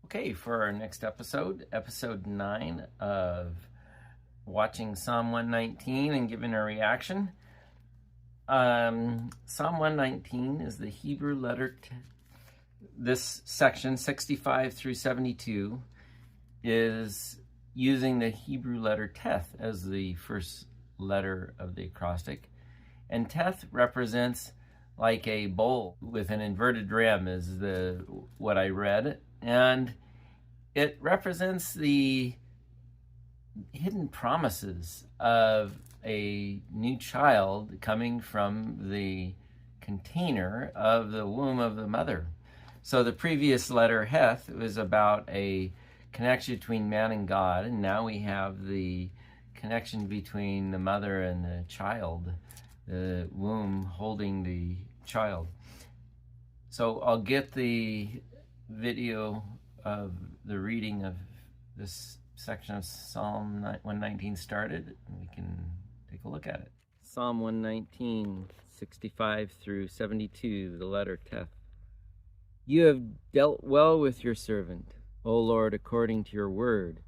Okay, for our next episode, episode 9 of watching Psalm 119 and giving a reaction. Psalm 119 is the Hebrew letter. This section, 65 through 72, is using the Hebrew letter Teth as the first letter of the acrostic. And Teth represents like a bowl with an inverted rim is what I read. And it represents the hidden promises of a new child coming from the container of the womb of the mother. So the previous letter, Heth, was about a connection between man and God, and now we have the connection between the mother and the child, the womb holding the child. So I'll get the video of the reading of this section of Psalm 119 started, and we can take a look at it. Psalm 119, 65 through 72, the letter Teth. You have dealt well with your servant, O Lord, according to your word.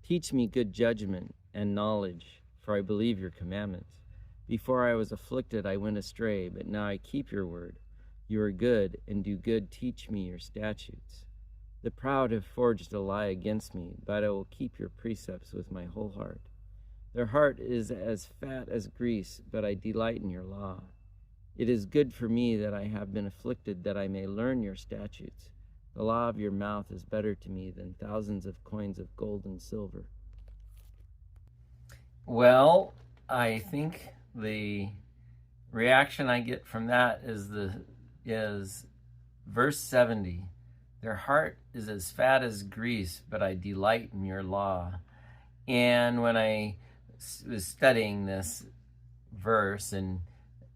Teach me good judgment and knowledge, for I believe your commandments. Before I was afflicted, I went astray, but now I keep your word. You are good, and do good. Teach me your statutes. The proud have forged a lie against me, but I will keep your precepts with my whole heart. Their heart is as fat as grease, but I delight in your law. It is good for me that I have been afflicted, that I may learn your statutes. The law of your mouth is better to me than thousands of coins of gold and silver. Well, I think the reaction I get from that is verse 70. Their heart is as fat as grease, but I delight in your law. And when I was studying this verse, and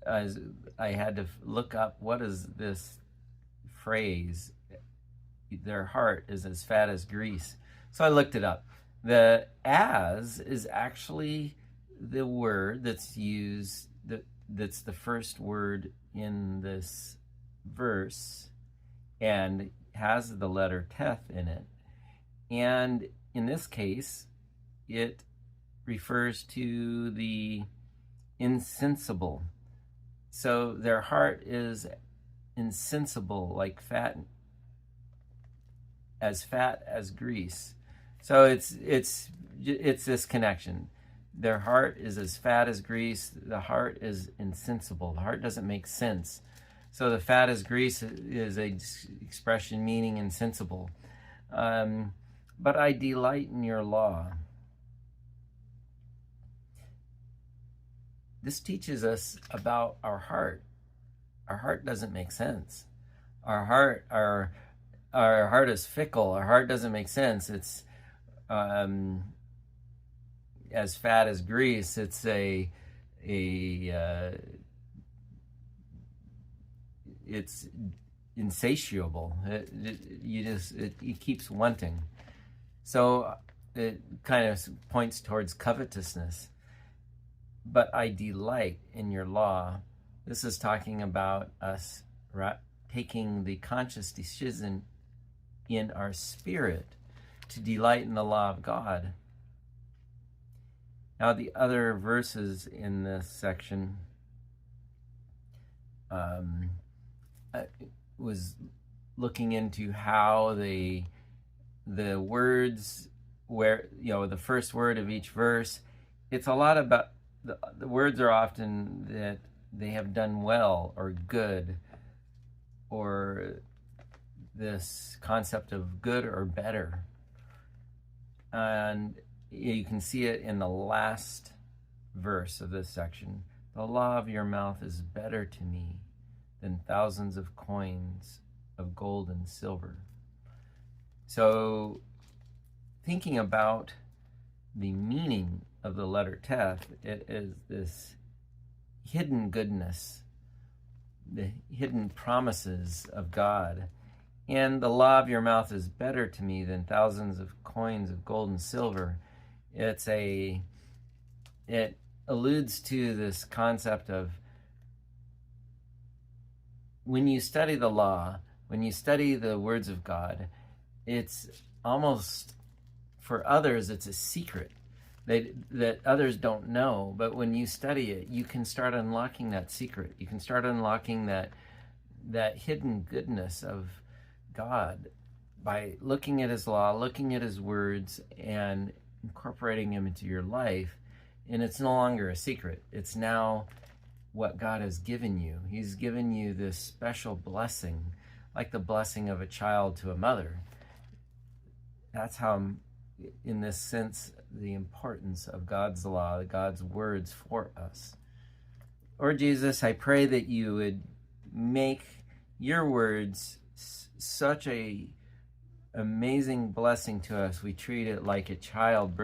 I had to look up what is this phrase, their heart is as fat as grease. So I looked it up. The as is actually the word that's used, that's the first word in this verse, and has the letter Teth in it. And in this case, it refers to the insensible. So their heart is insensible, like fat as grease. So it's this connection. Their heart is as fat as grease. The heart is insensible. The heart doesn't make sense. So the fat as grease is a expression meaning insensible. But I delight in your law. This teaches us about our heart. Our heart doesn't make sense. Our heart is fickle. Our heart doesn't make sense. It's as fat as grease. It's it's insatiable. It keeps wanting. So it kind of points towards covetousness. But I delight in your law. This is talking about us taking the conscious decision in our spirit to delight in the law of God. Now, the other verses in this section was looking into how the words, where the first word of each verse, it's a lot about the words are often that they have done well or good, or this concept of good or better. And you can see it in the last verse of this section. The law of your mouth is better to me than thousands of coins of gold and silver. So thinking about the meaning of the letter Teth, it is this hidden goodness, the hidden promises of God. And the law of your mouth is better to me than thousands of coins of gold and silver. It alludes to this concept of when you study the law, when you study the words of God, it's almost, for others, it's a secret that others don't know. But when you study it, you can start unlocking that secret. You can start unlocking that hidden goodness of God by looking at his law, looking at his words, and incorporating him into your life. And it's no longer a secret. It's now what God has given you. He's given you this special blessing, like the blessing of a child to a mother. That's how, in this sense, the importance of God's law, God's words for us. Lord Jesus, I pray that you would make your words such a amazing blessing to us. We treat it like a child